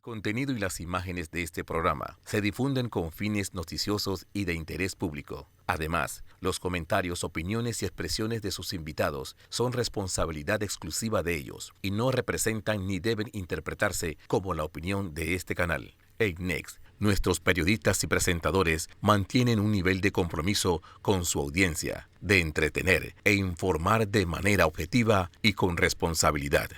Contenido y las imágenes de este programa se difunden con fines noticiosos y de interés público. Además, los comentarios, opiniones y expresiones de sus invitados son responsabilidad exclusiva de ellos y no representan ni deben interpretarse como la opinión de este canal. En Next, nuestros periodistas y presentadores mantienen un nivel de compromiso con su audiencia, de entretener e informar de manera objetiva y con responsabilidad.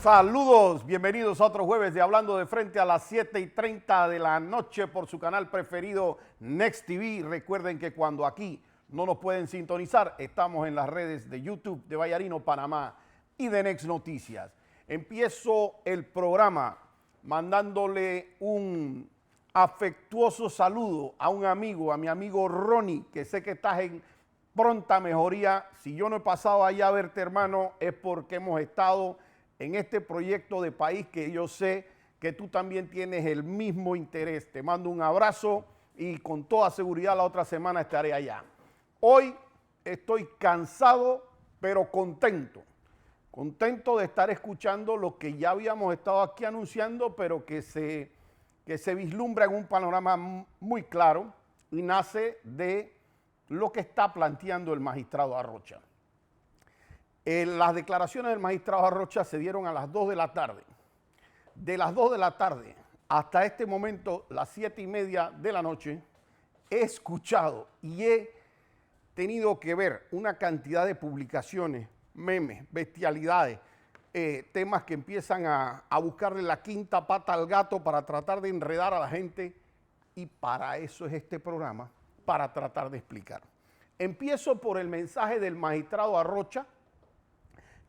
Saludos, bienvenidos a otro jueves de Hablando de Frente a las 7:30 de la noche por su canal preferido Next TV. Recuerden que cuando aquí no nos pueden sintonizar, estamos en las redes de YouTube de Vallarino, Panamá y de Next Noticias. Empiezo el programa mandándole un afectuoso saludo a un amigo, a mi amigo Ronnie, que sé que estás en pronta mejoría. Si yo no he pasado allá a verte, hermano, es porque hemos estado en este proyecto de país que yo sé que tú también tienes el mismo interés. Te mando un abrazo y con toda seguridad la otra semana estaré allá. Hoy estoy cansado, pero contento. Contento de estar escuchando lo que ya habíamos estado aquí anunciando, pero que se vislumbra en un panorama muy claro y nace de lo que está planteando el magistrado Arrocha. Las declaraciones del magistrado Arrocha se dieron a las 2 de la tarde. De las 2 de la tarde hasta este momento, las 7:30 de la noche, he escuchado y he tenido que ver una cantidad de publicaciones, memes, bestialidades, temas que empiezan a buscarle la quinta pata al gato para tratar de enredar a la gente, y para eso es este programa, para tratar de explicar. Empiezo por el mensaje del magistrado Arrocha,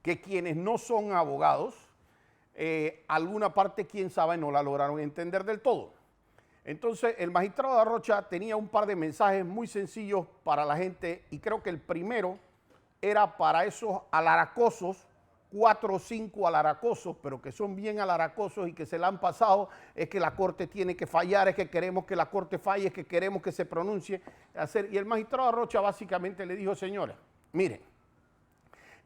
que quienes no son abogados, alguna parte, quién sabe, no la lograron entender del todo. Entonces, el magistrado Arrocha tenía un par de mensajes muy sencillos para la gente, y creo que el primero era para esos alaracosos, 4 o 5 alaracosos, pero que son bien alaracosos y que se la han pasado, es que la Corte tiene que fallar, es que queremos que la Corte falle, es que queremos que se pronuncie. Y el magistrado Arrocha básicamente le dijo: señores, miren,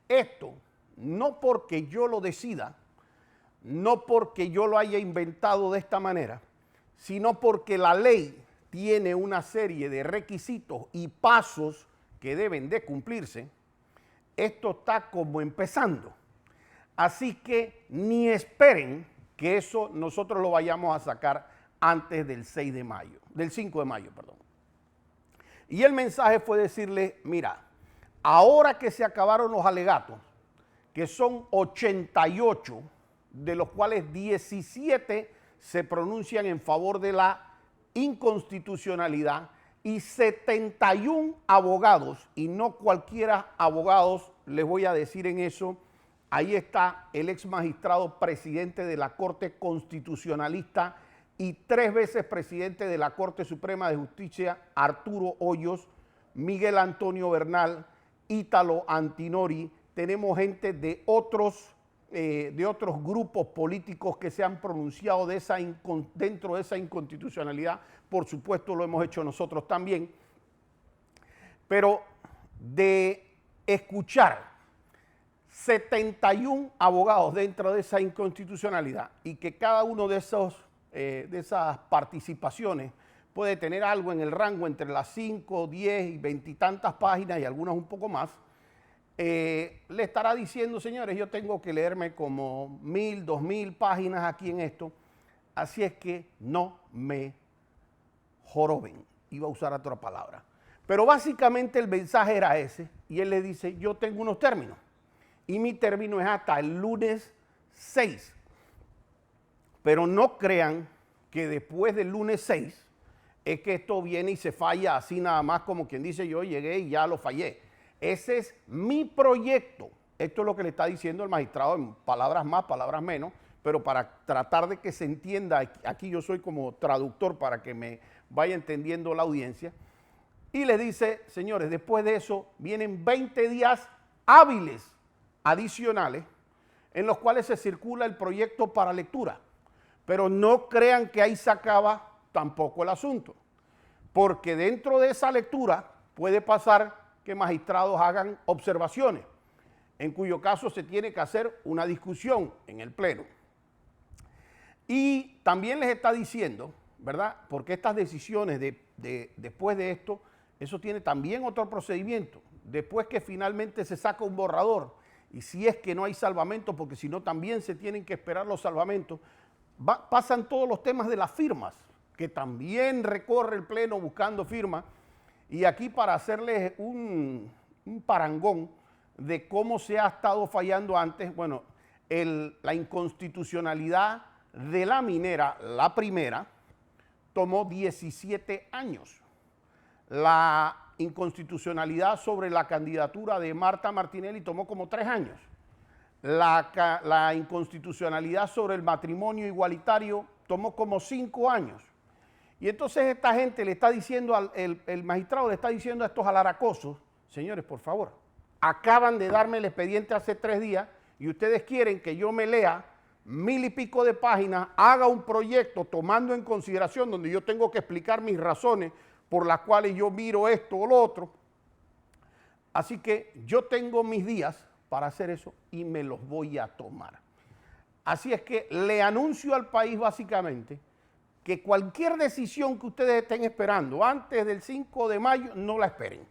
esto no porque yo lo decida, no porque yo lo haya inventado de esta manera, sino porque la ley tiene una serie de requisitos y pasos que deben de cumplirse. Esto está como empezando. Así que ni esperen que eso nosotros lo vayamos a sacar antes del 5 de mayo, perdón. Y el mensaje fue decirle: mira, ahora que se acabaron los alegatos, que son 88, de los cuales 17 se pronuncian en favor de la inconstitucionalidad, y 71 abogados, y no cualquiera abogados, les voy a decir en eso. Ahí está el ex magistrado presidente de la Corte Constitucionalista y 3 veces presidente de la Corte Suprema de Justicia, Arturo Hoyos, Miguel Antonio Bernal, Ítalo Antinori. Tenemos gente de otros grupos políticos que se han pronunciado dentro de esa inconstitucionalidad. Por supuesto, lo hemos hecho nosotros también. Pero de escuchar 71 abogados dentro de esa inconstitucionalidad, y que cada uno de esas participaciones puede tener algo en el rango entre las 5, 10 y 20 y tantas páginas, y algunas un poco más, le estará diciendo: señores, yo tengo que leerme como 1000, 2000 páginas aquí en esto, así es que no me joroben. Iba a usar otra palabra. Pero básicamente el mensaje era ese, y él le dice: yo tengo unos términos, y mi término es hasta el lunes 6. Pero no crean que después del lunes 6 es que esto viene y se falla así nada más, como quien dice: yo llegué y ya lo fallé. Ese es mi proyecto. Esto es lo que le está diciendo el magistrado, en palabras más, palabras menos, pero para tratar de que se entienda, aquí yo soy como traductor para que me vaya entendiendo la audiencia. Y le dice: señores, después de eso vienen 20 días hábiles adicionales en los cuales se circula el proyecto para lectura. Pero no crean que ahí se acaba tampoco el asunto, porque dentro de esa lectura puede pasar que magistrados hagan observaciones, en cuyo caso se tiene que hacer una discusión en el Pleno. Y también les está diciendo, ¿verdad? Porque estas decisiones después de esto, eso tiene también otro procedimiento. Después que finalmente se saca un borrador, y si es que no hay salvamento, porque si no también se tienen que esperar los salvamentos, pasan todos los temas de las firmas, que también recorre el Pleno buscando firmas. Y aquí para hacerles un parangón de cómo se ha estado fallando antes, bueno, la inconstitucionalidad de la minera, la primera, tomó 17 años. La inconstitucionalidad sobre la candidatura de Marta Martinelli tomó como 3 años. La inconstitucionalidad sobre el matrimonio igualitario tomó como 5 años. Y entonces esta gente le está diciendo, el magistrado le está diciendo a estos alaracosos, señores, por favor, acaban de darme el expediente hace 3 días y ustedes quieren que yo me lea 1000 y pico de páginas, haga un proyecto tomando en consideración donde yo tengo que explicar mis razones por las cuales yo miro esto o lo otro. Así que yo tengo mis días para hacer eso y me los voy a tomar. Así es que le anuncio al país básicamente que cualquier decisión que ustedes estén esperando antes del 5 de mayo, no la esperen,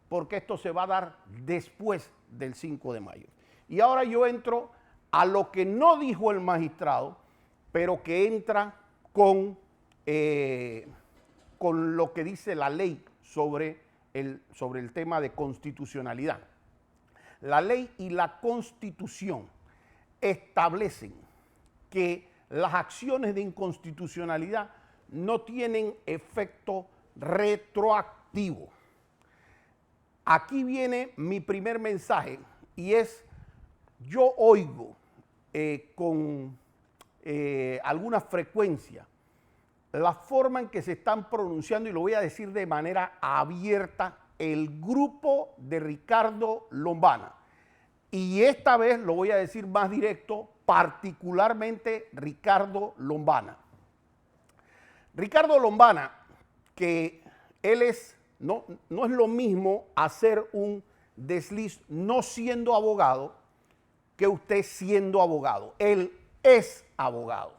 porque esto se va a dar después del 5 de mayo. Y ahora yo entro a lo que no dijo el magistrado, pero que entra con lo que dice la ley sobre el tema de constitucionalidad. La ley y la Constitución establecen que las acciones de inconstitucionalidad no tienen efecto retroactivo. Aquí viene mi primer mensaje y es, yo oigo con alguna frecuencia la forma en que se están pronunciando, y lo voy a decir de manera abierta, el grupo de Ricardo Lombana. Y esta vez lo voy a decir más directo, particularmente Ricardo Lombana. Ricardo Lombana, que él no es lo mismo hacer un desliz no siendo abogado que usted siendo abogado. Él es abogado.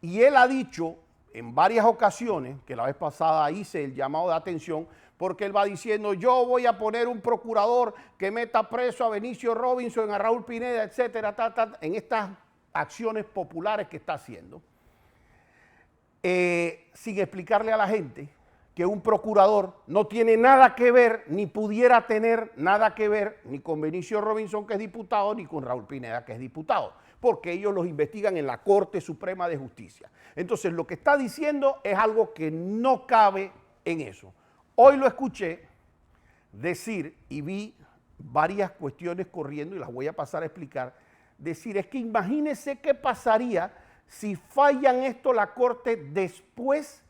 Y él ha dicho en varias ocasiones, que la vez pasada hice el llamado de atención, porque él va diciendo, yo voy a poner un procurador que meta preso a Benicio Robinson, a Raúl Pineda, etcétera, en estas acciones populares que está haciendo, sin explicarle a la gente que un procurador no tiene nada que ver, ni pudiera tener nada que ver, ni con Benicio Robinson, que es diputado, ni con Raúl Pineda, que es diputado, porque ellos los investigan en la Corte Suprema de Justicia. Entonces, lo que está diciendo es algo que no cabe en eso. Hoy lo escuché decir, y vi varias cuestiones corriendo, y las voy a pasar a explicar, decir, es que imagínense qué pasaría si fallan esto la Corte después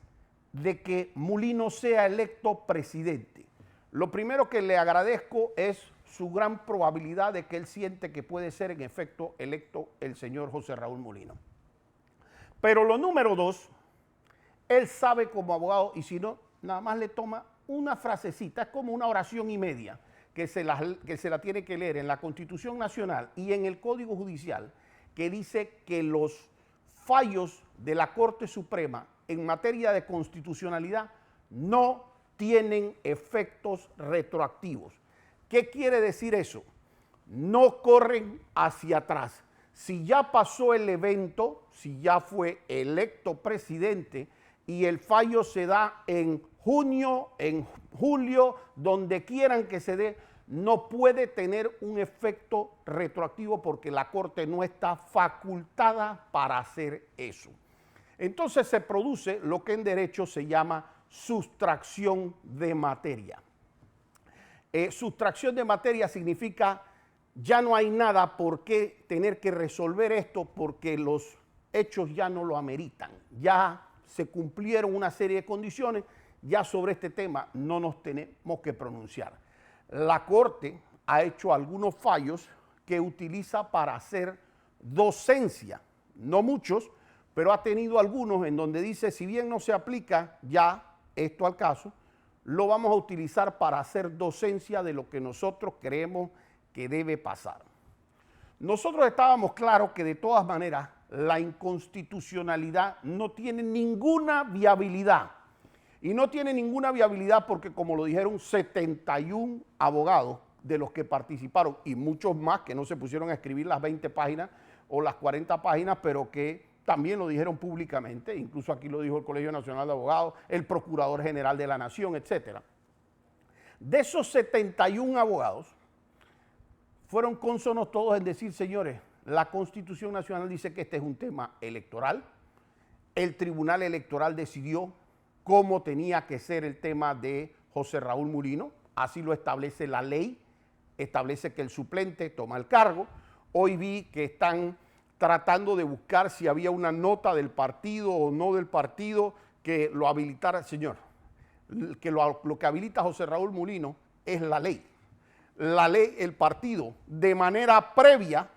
de que Mulino sea electo presidente. Lo primero que le agradezco es su gran probabilidad de que él siente que puede ser en efecto electo el señor José Raúl Mulino. Pero lo número 2, él sabe como abogado, y si no, nada más le toma una frasecita, es como una oración y media, que se la tiene que leer en la Constitución Nacional y en el Código Judicial, que dice que los fallos de la Corte Suprema en materia de constitucionalidad no tienen efectos retroactivos. ¿Qué quiere decir eso? No corren hacia atrás. Si ya pasó el evento, si ya fue electo presidente y el fallo se da en junio, en julio, donde quieran que se dé, no puede tener un efecto retroactivo porque la Corte no está facultada para hacer eso. Entonces se produce lo que en derecho se llama sustracción de materia. Sustracción de materia significa ya no hay nada por qué tener que resolver esto porque los hechos ya no lo ameritan. Ya se cumplieron una serie de condiciones, ya sobre este tema no nos tenemos que pronunciar. La Corte ha hecho algunos fallos que utiliza para hacer docencia, no muchos, pero ha tenido algunos en donde dice, si bien no se aplica ya esto al caso, lo vamos a utilizar para hacer docencia de lo que nosotros creemos que debe pasar. Nosotros estábamos claros que de todas maneras la inconstitucionalidad no tiene ninguna viabilidad. Y no tiene ninguna viabilidad porque, como lo dijeron 71 abogados de los que participaron y muchos más que no se pusieron a escribir las 20 páginas o las 40 páginas, pero que también lo dijeron públicamente, incluso aquí lo dijo el Colegio Nacional de Abogados, el Procurador General de la Nación, etc. De esos 71 abogados, fueron cónsonos todos en decir, señores, la Constitución Nacional dice que este es un tema electoral, el Tribunal Electoral decidió cómo tenía que ser el tema de José Raúl Mulino, así lo establece la ley, establece que el suplente toma el cargo. Hoy vi que están tratando de buscar si había una nota del partido o no del partido que lo habilitara. Señor, que lo que habilita a José Raúl Mulino es la ley. La ley, el partido, de manera previa,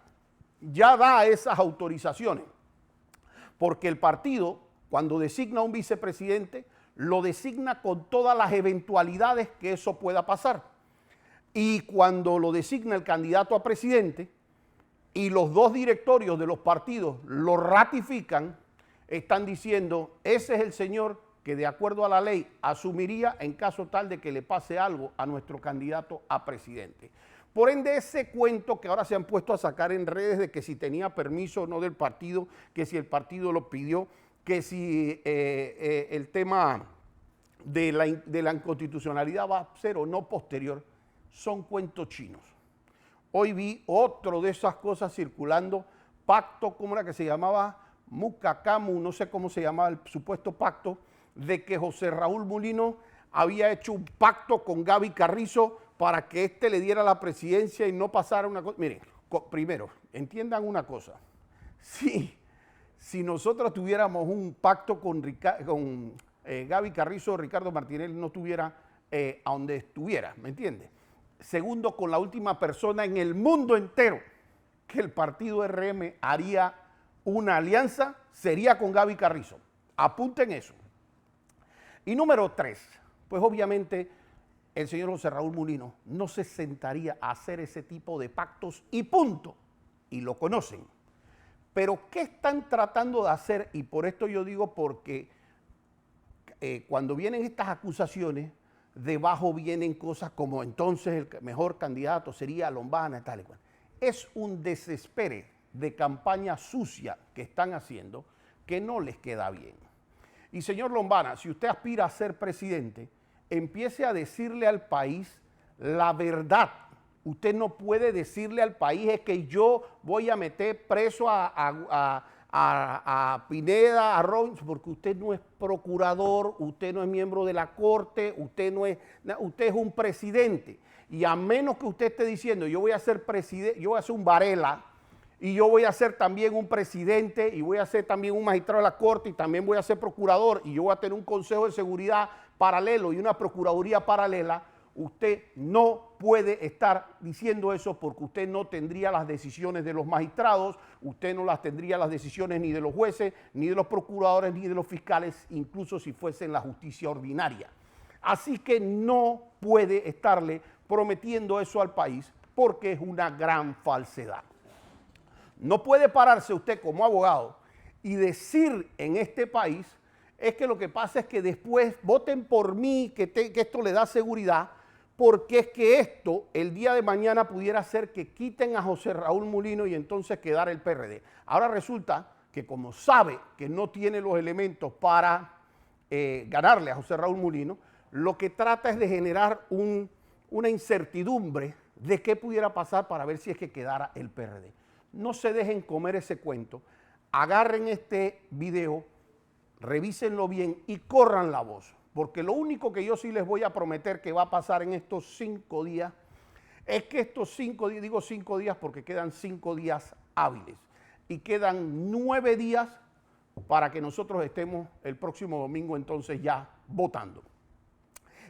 ya da esas autorizaciones, porque el partido, cuando designa a un vicepresidente, lo designa con todas las eventualidades que eso pueda pasar. Y cuando lo designa el candidato a presidente y los dos directorios de los partidos lo ratifican, están diciendo, ese es el señor que de acuerdo a la ley asumiría en caso tal de que le pase algo a nuestro candidato a presidente. Por ende, ese cuento que ahora se han puesto a sacar en redes de que si tenía permiso o no del partido, que si el partido lo pidió, que si el tema de la inconstitucionalidad va a ser o no posterior, son cuentos chinos. Hoy vi otro de esas cosas circulando, pacto, ¿cómo era que se llamaba? Mucacamu, no sé cómo se llamaba el supuesto pacto, de que José Raúl Mulino había hecho un pacto con Gaby Carrizo para que éste le diera la presidencia y no pasara una cosa. Miren, primero, entiendan una cosa. Si nosotros tuviéramos un pacto con Gaby Carrizo, Ricardo Martinelli no estuviera a donde estuviera, ¿me entiende? Segundo, con la última persona en el mundo entero que el partido RM haría una alianza, sería con Gaby Carrizo. Apunten eso. Y número 3, pues obviamente el señor José Raúl Mulino no se sentaría a hacer ese tipo de pactos y punto. Y lo conocen. Pero ¿qué están tratando de hacer? Y por esto yo digo porque cuando vienen estas acusaciones, debajo vienen cosas como entonces el mejor candidato sería Lombana, tal y cual. Es un desespere de campaña sucia que están haciendo que no les queda bien. Y señor Lombana, si usted aspira a ser presidente, empiece a decirle al país la verdad. Usted no puede decirle al país es que yo voy a meter preso a Pineda, a Robbins, porque usted no es procurador, usted no es miembro de la corte, usted es un presidente. Y a menos que usted esté diciendo yo voy a ser presidente, yo voy a ser un Varela, y yo voy a ser también un presidente, y voy a ser también un magistrado de la corte, y también voy a ser procurador, y yo voy a tener un consejo de seguridad paralelo y una procuraduría paralela, usted no puede estar diciendo eso porque usted no tendría las decisiones de los magistrados, usted no las tendría las decisiones ni de los jueces, ni de los procuradores, ni de los fiscales, incluso si fuesen la justicia ordinaria. Así que no puede estarle prometiendo eso al país porque es una gran falsedad. No puede pararse usted como abogado y decir en este país es que lo que pasa es que después voten por mí, que esto le da seguridad, porque es que esto el día de mañana pudiera ser que quiten a José Raúl Mulino y entonces quedara el PRD. Ahora resulta que como sabe que no tiene los elementos para ganarle a José Raúl Mulino, lo que trata es de generar una incertidumbre de qué pudiera pasar para ver si es que quedara el PRD. No se dejen comer ese cuento, agarren este video, revísenlo bien y corran la voz. Porque lo único que yo sí les voy a prometer que va a pasar en estos 5 días es que estos 5 días, digo 5 días porque quedan 5 días hábiles y quedan 9 días para que nosotros estemos el próximo domingo entonces ya votando.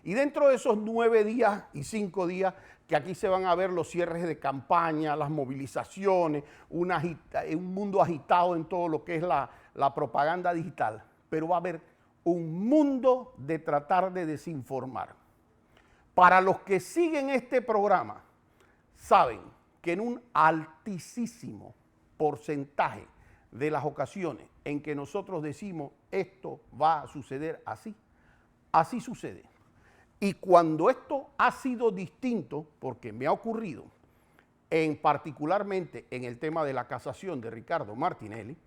Y dentro de esos 9 días y 5 días que aquí se van a ver los cierres de campaña, las movilizaciones, un mundo agitado en todo lo que es la propaganda digital, pero va a haber un mundo de tratar de desinformar. Para los que siguen este programa, saben que en un altísimo porcentaje de las ocasiones en que nosotros decimos esto va a suceder así, así sucede. Y cuando esto ha sido distinto, porque me ha ocurrido, particularmente en el tema de la casación de Ricardo Martinelli,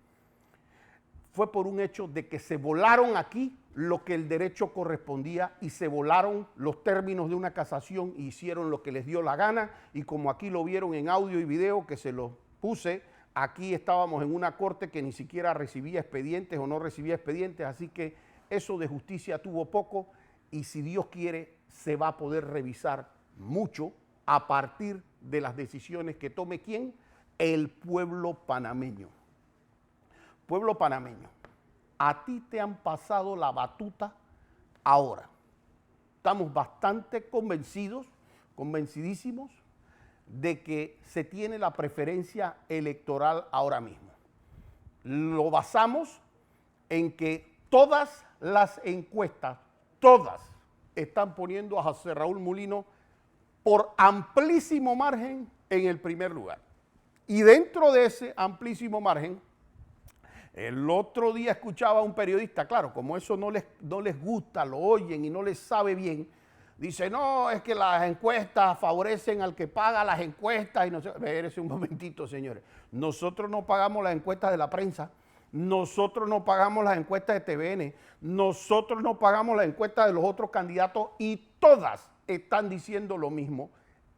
fue por un hecho de que se volaron aquí lo que el derecho correspondía y se volaron los términos de una casación y hicieron lo que les dio la gana, y como aquí lo vieron en audio y video que se los puse, aquí estábamos en una corte que ni siquiera recibía expedientes o no recibía expedientes, así que eso de justicia tuvo poco, y si Dios quiere se va a poder revisar mucho a partir de las decisiones que tome ¿quién? El pueblo panameño. Pueblo panameño, a ti te han pasado la batuta ahora. Estamos bastante convencidísimos de que se tiene la preferencia electoral ahora mismo. Lo basamos en que todas las encuestas, todas, están poniendo a José Raúl Mulino por amplísimo margen en el primer lugar. Y dentro de ese amplísimo margen, el otro día escuchaba a un periodista, claro, como eso no les gusta, lo oyen y no les sabe bien, dice, no, es que las encuestas favorecen al que paga las encuestas y no sé, espérese un momentito, señores. Nosotros no pagamos las encuestas de la prensa, nosotros no pagamos las encuestas de TVN, nosotros no pagamos las encuestas de los otros candidatos y todas están diciendo lo mismo.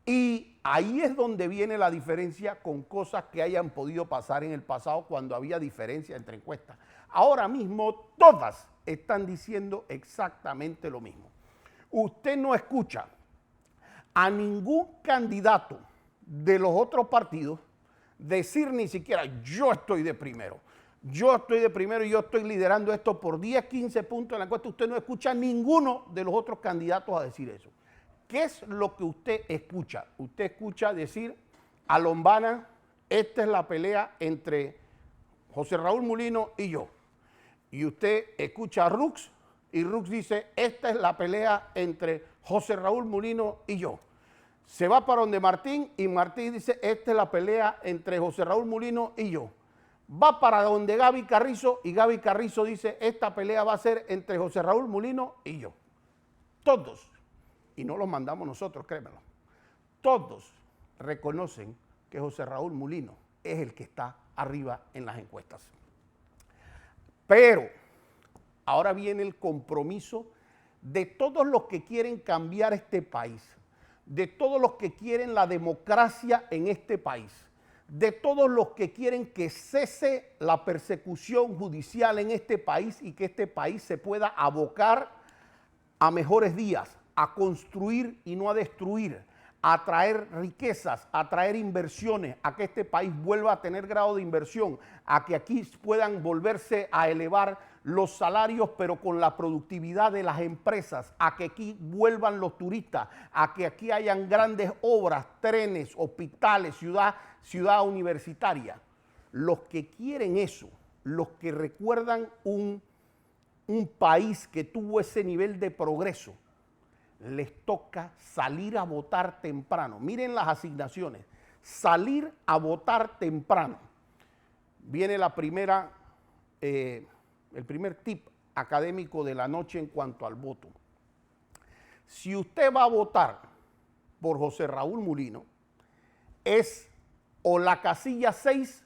Y ahí es donde viene la diferencia con cosas que hayan podido pasar en el pasado cuando había diferencia entre encuestas. Ahora mismo todas están diciendo exactamente lo mismo. Usted no escucha a ningún candidato de los otros partidos decir ni siquiera yo estoy de primero. Yo estoy de primero y yo estoy liderando esto por 10, 15 puntos en la encuesta. Usted no escucha a ninguno de los otros candidatos a decir eso. ¿Qué es lo que usted escucha? Usted escucha decir a Lombana, esta es la pelea entre José Raúl Mulino y yo. Y usted escucha a Rux y Rux dice, esta es la pelea entre José Raúl Mulino y yo. Se va para donde Martín y Martín dice, esta es la pelea entre José Raúl Mulino y yo. Va para donde Gaby Carrizo y Gaby Carrizo dice, esta pelea va a ser entre José Raúl Mulino y yo. Todos. Y no los mandamos nosotros, créemelo. Todos reconocen que José Raúl Mulino es el que está arriba en las encuestas. Pero ahora viene el compromiso de todos los que quieren cambiar este país, de todos los que quieren la democracia en este país, de todos los que quieren que cese la persecución judicial en este país y que este país se pueda abocar a mejores días, a construir y no a destruir, a traer riquezas, a traer inversiones, a que este país vuelva a tener grado de inversión, a que aquí puedan volverse a elevar los salarios, pero con la productividad de las empresas, a que aquí vuelvan los turistas, a que aquí hayan grandes obras, trenes, hospitales, ciudad universitaria. Los que quieren eso, los que recuerdan un país que tuvo ese nivel de progreso, les toca salir a votar temprano. Miren las asignaciones. Salir a votar temprano. Viene el primer tip académico de la noche en cuanto al voto. Si usted va a votar por José Raúl Mulino, es o la casilla 6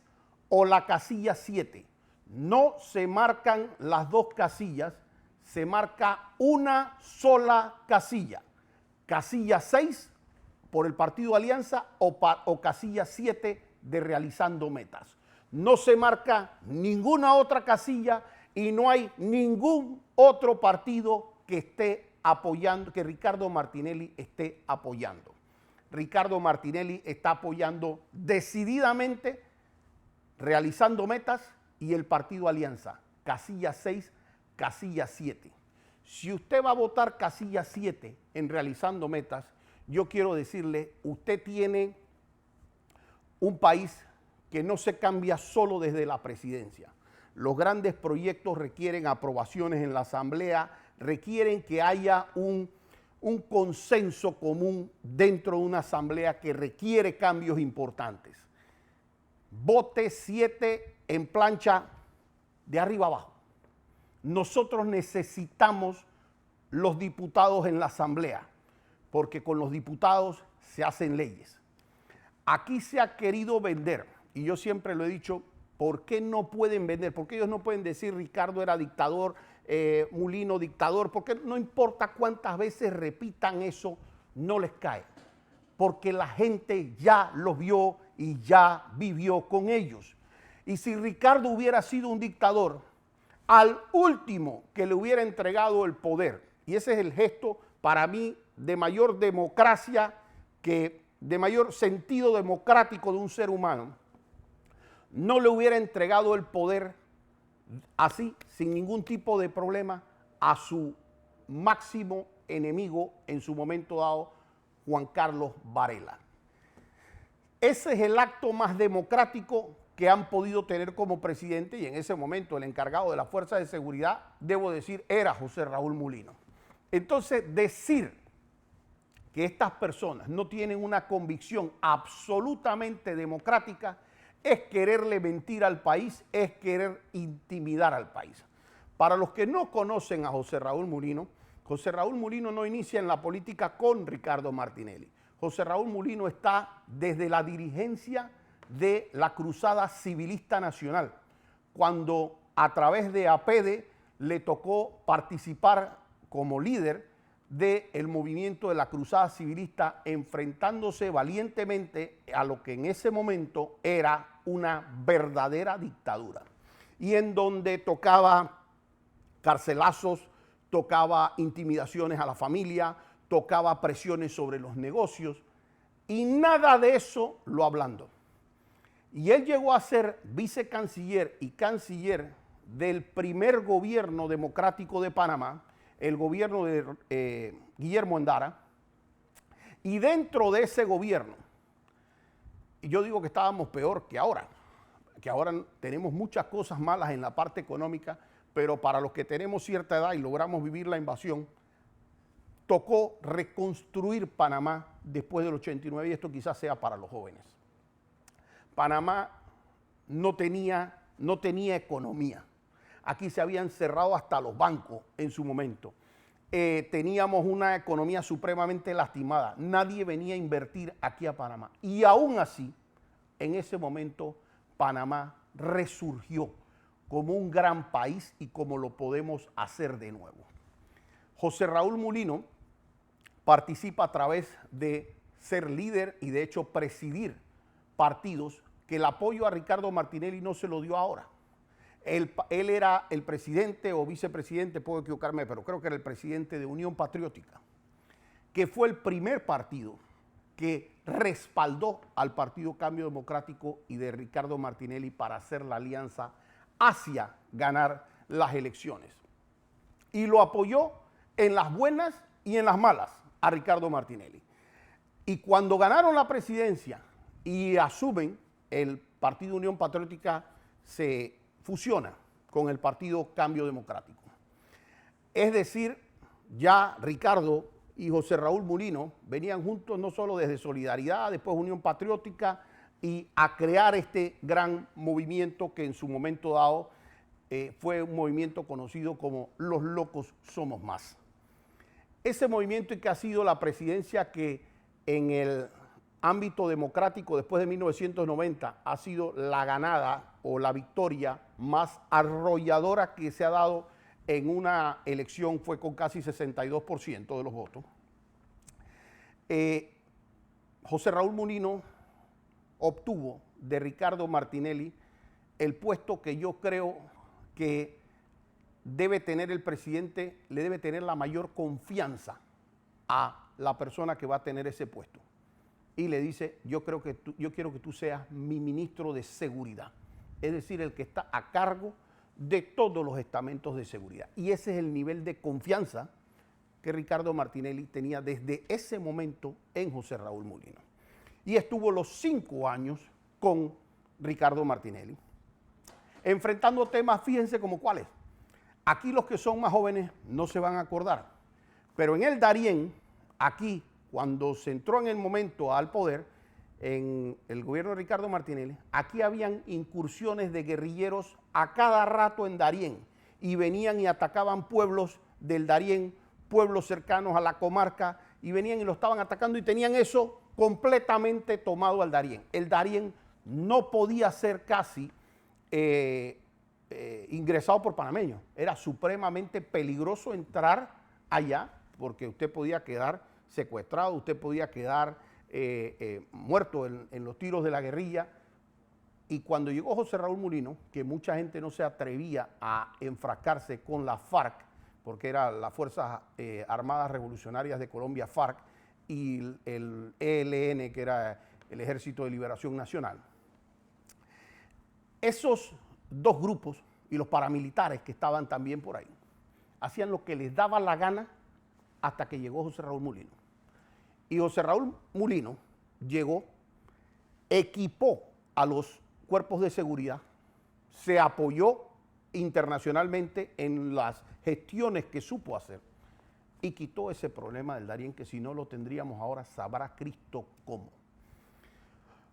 o la casilla 7. No se marcan las dos casillas, se marca una sola casilla. Casilla 6 por el Partido Alianza o casilla 7 de Realizando Metas. No se marca ninguna otra casilla y no hay ningún otro partido que esté apoyando, que Ricardo Martinelli esté apoyando. Ricardo Martinelli está apoyando decididamente Realizando Metas y el Partido Alianza. Casilla 6, casilla 7. Si usted va a votar casilla 7 en Realizando Metas, yo quiero decirle, usted tiene un país que no se cambia solo desde la presidencia. los grandes proyectos requieren aprobaciones en la Asamblea, requieren que haya un consenso común dentro de una Asamblea que requiere cambios importantes. Vote 7 en plancha de arriba abajo. Nosotros necesitamos los diputados en la Asamblea, porque con los diputados se hacen leyes. Aquí se ha querido vender, y yo siempre lo he dicho, ¿por qué no pueden vender? ¿Por qué ellos no pueden decir Ricardo era dictador, Mulino dictador? Porque no importa cuántas veces repitan eso, no les cae. Porque la gente ya los vio y ya vivió con ellos. Y si Ricardo hubiera sido un dictador, al último que le hubiera entregado el poder, y ese es el gesto para mí de mayor democracia, de mayor sentido democrático de un ser humano, no le hubiera entregado el poder así, sin ningún tipo de problema, a su máximo enemigo en su momento dado, Juan Carlos Varela. Ese es el acto más democrático que han podido tener como presidente, y en ese momento el encargado de la Fuerza de Seguridad, debo decir, era José Raúl Mulino. Entonces, decir que estas personas no tienen una convicción absolutamente democrática es quererle mentir al país, es querer intimidar al país. Para los que no conocen a José Raúl Mulino no inicia en la política con Ricardo Martinelli. José Raúl Mulino está desde la dirigencia de la Cruzada Civilista Nacional, cuando a través de APEDE le tocó participar como líder del movimiento de la Cruzada Civilista, enfrentándose valientemente a lo que en ese momento era una verdadera dictadura, y en donde tocaba carcelazos, tocaba intimidaciones a la familia, tocaba presiones sobre los negocios, y nada de eso lo ablandó. Y él llegó a ser vicecanciller y canciller del primer gobierno democrático de Panamá, el gobierno de Guillermo Endara, y dentro de ese gobierno, y yo digo que estábamos peor que ahora tenemos muchas cosas malas en la parte económica, pero para los que tenemos cierta edad y logramos vivir la invasión, tocó reconstruir Panamá después del 89, y esto quizás sea para los jóvenes. Panamá no tenía economía. Aquí se habían cerrado hasta los bancos en su momento. Teníamos una economía supremamente lastimada. Nadie venía a invertir aquí a Panamá. Y aún así, en ese momento, Panamá resurgió como un gran país y como lo podemos hacer de nuevo. José Raúl Mulino participa a través de ser líder y de hecho presidir partidos que el apoyo a Ricardo Martinelli no se lo dio ahora. Él era el presidente o vicepresidente, puedo equivocarme, pero creo que era el presidente de Unión Patriótica, que fue el primer partido que respaldó al Partido Cambio Democrático y de Ricardo Martinelli para hacer la alianza hacia ganar las elecciones. Y lo apoyó en las buenas y en las malas a Ricardo Martinelli. Y cuando ganaron la presidencia y asumen, el Partido Unión Patriótica se fusiona con el Partido Cambio Democrático. Es decir, ya Ricardo y José Raúl Mulino venían juntos no solo desde Solidaridad, después Unión Patriótica, y a crear este gran movimiento que en su momento dado fue un movimiento conocido como Los Locos Somos Más. Ese movimiento, y que ha sido la presidencia que en el ámbito democrático después de 1990 ha sido la ganada o la victoria más arrolladora que se ha dado en una elección, fue con casi 62% de los votos. José Raúl Mulino obtuvo de Ricardo Martinelli el puesto que yo creo que debe tener el presidente, le debe tener la mayor confianza a la persona que va a tener ese puesto. Y le dice, yo quiero que tú seas mi ministro de seguridad, es decir, el que está a cargo de todos los estamentos de seguridad. Y ese es el nivel de confianza que Ricardo Martinelli tenía desde ese momento en José Raúl Mulino. Y estuvo los 5 años con Ricardo Martinelli. enfrentando temas, fíjense como cuáles. Aquí los que son más jóvenes no se van a acordar, pero en el Darién, aquí, cuando se entró en el momento al poder, en el gobierno de Ricardo Martinelli, aquí habían incursiones de guerrilleros a cada rato en Darién y venían y atacaban pueblos del Darién, pueblos cercanos a la comarca, y venían y lo estaban atacando y tenían eso completamente tomado al Darién. El Darién no podía ser casi ingresado por panameños. Era supremamente peligroso entrar allá porque usted podía quedar secuestrado, usted podía quedar muerto en los tiros de la guerrilla. Y cuando llegó José Raúl Mulino, que mucha gente no se atrevía a enfrascarse con la FARC, porque eran las Fuerzas Armadas Revolucionarias de Colombia, FARC, y el ELN, que era el Ejército de Liberación Nacional. Esos dos grupos y los paramilitares que estaban también por ahí, hacían lo que les daba la gana hasta que llegó José Raúl Mulino. Y José Raúl Mulino llegó, equipó a los cuerpos de seguridad, se apoyó internacionalmente en las gestiones que supo hacer y quitó ese problema del Darién, que si no lo tendríamos ahora, sabrá Cristo cómo.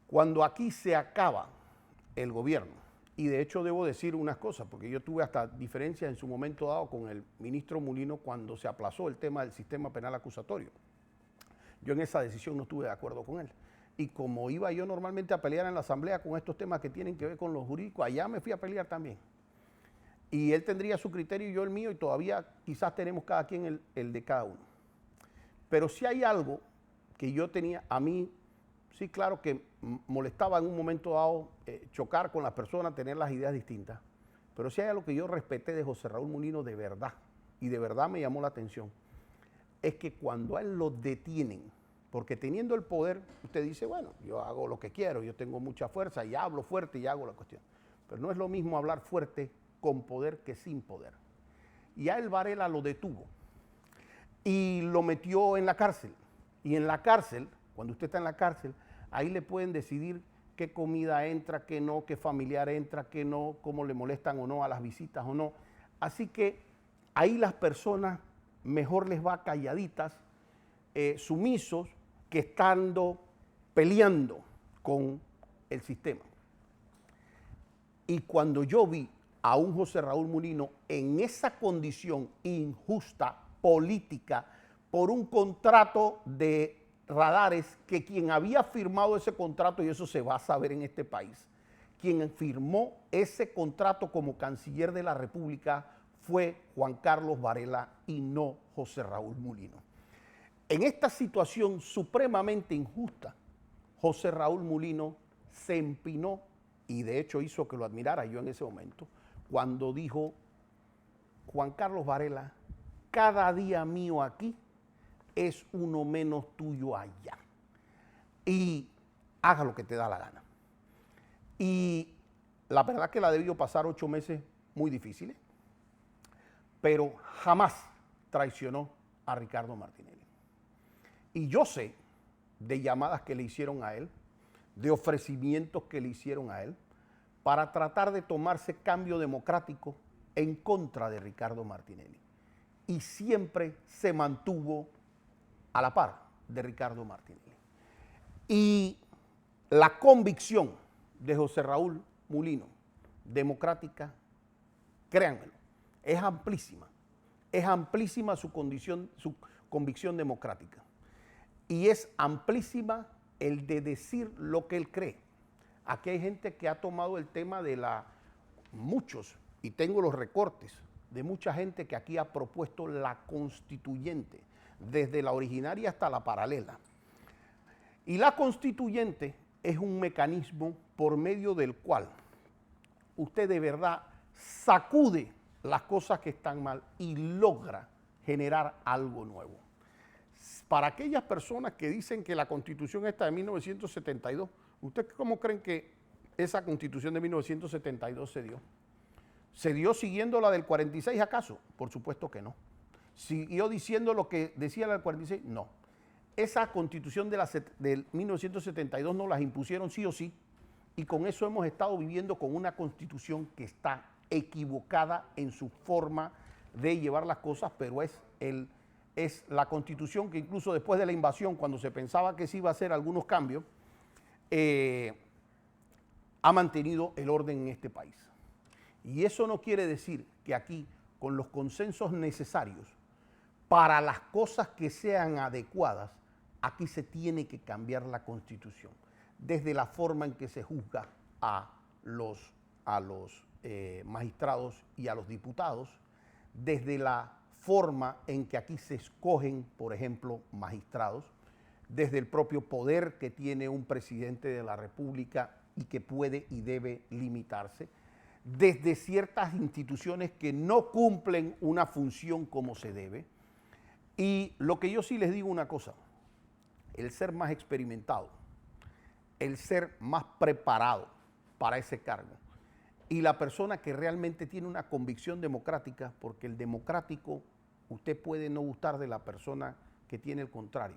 Cuando aquí se acaba el gobierno, y de hecho debo decir unas cosas, porque yo tuve hasta diferencias en su momento dado con el ministro Mulino cuando se aplazó el tema del sistema penal acusatorio. Yo en esa decisión no estuve de acuerdo con él. Y como iba yo normalmente a pelear en la asamblea con estos temas que tienen que ver con los jurídicos, allá me fui a pelear también. Y él tendría su criterio y yo el mío, y todavía quizás tenemos cada quien el de cada uno. Pero si hay algo que yo tenía, a mí, sí, claro que molestaba en un momento dado chocar con las personas, tener las ideas distintas. Pero si hay algo que yo respeté de José Raúl Mulino de verdad, y de verdad me llamó la atención, es que cuando a él lo detienen, porque teniendo el poder, usted dice, bueno, yo hago lo que quiero, yo tengo mucha fuerza y hablo fuerte y hago la cuestión. Pero no es lo mismo hablar fuerte con poder que sin poder. Y a él Varela lo detuvo y lo metió en la cárcel. Y en la cárcel, cuando usted está en la cárcel, ahí le pueden decidir qué comida entra, qué no, qué familiar entra, qué no, cómo le molestan o no a las visitas o no. Así que ahí las personas mejor les va calladitas, sumisos, que estando peleando con el sistema. Y cuando yo vi a un José Raúl Mulino en esa condición injusta, política, por un contrato de radares, que quien había firmado ese contrato, y eso se va a saber en este país, quien firmó ese contrato como canciller de la República fue Juan Carlos Varela y no José Raúl Mulino. En esta situación supremamente injusta, José Raúl Mulino se empinó, y de hecho hizo que lo admirara yo en ese momento, cuando dijo: Juan Carlos Varela, cada día mío aquí es uno menos tuyo allá. Y haga lo que te da la gana. Y la verdad que la debió pasar 8 meses muy difíciles, pero jamás traicionó a Ricardo Martinelli. Y yo sé de llamadas que le hicieron a él, de ofrecimientos que le hicieron a él, para tratar de tomarse cambio democrático en contra de Ricardo Martinelli. Y siempre se mantuvo a la par de Ricardo Martinelli. Y la convicción de José Raúl Mulino, democrática, créanmelo, es amplísima su convicción democrática. Y es amplísima el de decir lo que él cree. Aquí hay gente que ha tomado el tema de muchos, y tengo los recortes, de mucha gente que aquí ha propuesto la constituyente, desde la originaria hasta la paralela. Y la constituyente es un mecanismo por medio del cual usted de verdad sacude las cosas que están mal y logra generar algo nuevo. Para aquellas personas que dicen que la Constitución esta de 1972, ¿ustedes cómo creen que esa Constitución de 1972 se dio? ¿Se dio siguiendo la del 46 acaso? Por supuesto que no. ¿Siguió diciendo lo que decía la del 46? No. Esa Constitución del 1972 nos las impusieron sí o sí, Y con eso hemos estado viviendo con una constitución que está equivocada en su forma de llevar las cosas, pero es la constitución que incluso después de la invasión, cuando se pensaba que se iba a hacer algunos cambios, ha mantenido el orden en este país. Y eso no quiere decir que aquí, con los consensos necesarios para las cosas que sean adecuadas, aquí se tiene que cambiar la constitución, desde la forma en que se juzga a los magistrados y a los diputados, desde la forma en que aquí se escogen, por ejemplo, magistrados, desde el propio poder que tiene un presidente de la República y que puede y debe limitarse, desde ciertas instituciones que no cumplen una función como se debe. Y lo que yo sí les digo una cosa, el ser más experimentado, el ser más preparado para ese cargo y la persona que realmente tiene una convicción democrática, porque el democrático, usted puede no gustar de la persona que tiene el contrario,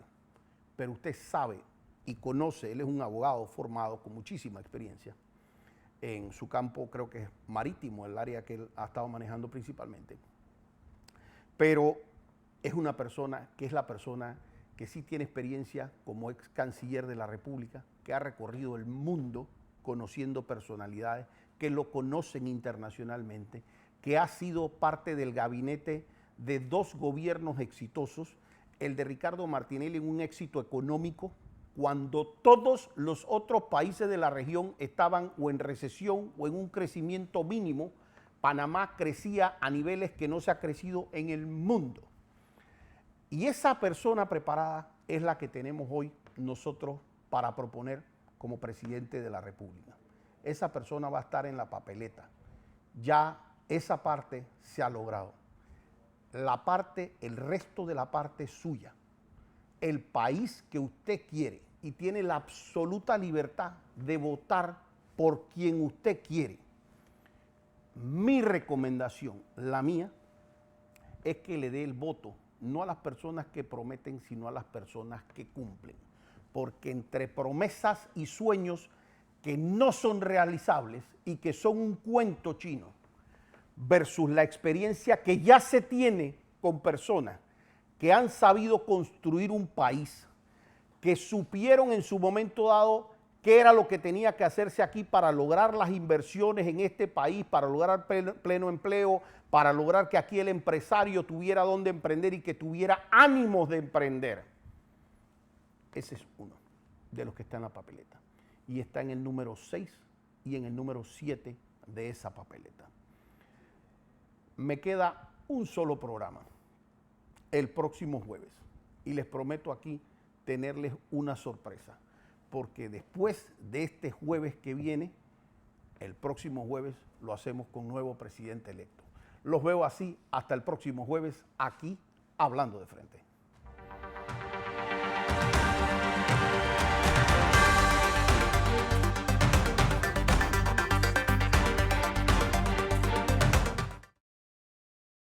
pero usted sabe y conoce, él es un abogado formado con muchísima experiencia en su campo, creo que es marítimo, el área que él ha estado manejando principalmente, pero es una persona que es la persona que sí tiene experiencia como ex canciller de la República, que ha recorrido el mundo conociendo personalidades, que lo conocen internacionalmente, que ha sido parte del gabinete de 2 gobiernos exitosos, el de Ricardo Martinelli en un éxito económico, cuando todos los otros países de la región estaban o en recesión o en un crecimiento mínimo, Panamá crecía a niveles que no se ha crecido en el mundo. Y esa persona preparada es la que tenemos hoy nosotros para proponer como presidente de la República. Esa persona va a estar en la papeleta. Ya esa parte se ha logrado. La parte, el resto de la parte es suya. El país que usted quiere y tiene la absoluta libertad de votar por quien usted quiere. Mi recomendación, la mía, es que le dé el voto no a las personas que prometen, sino a las personas que cumplen. Porque entre promesas y sueños que no son realizables y que son un cuento chino, versus la experiencia que ya se tiene con personas que han sabido construir un país, que supieron en su momento dado qué era lo que tenía que hacerse aquí para lograr las inversiones en este país, para lograr pleno empleo, para lograr que aquí el empresario tuviera dónde emprender y que tuviera ánimos de emprender. Ese es uno de los que está en la papeleta. Y está en el número 6 y en el número 7 de esa papeleta. Me queda un solo programa el próximo jueves y les prometo aquí tenerles una sorpresa, porque después de este jueves que viene, el próximo jueves lo hacemos con nuevo presidente electo. Los veo así hasta el próximo jueves aquí, Hablando de Frente.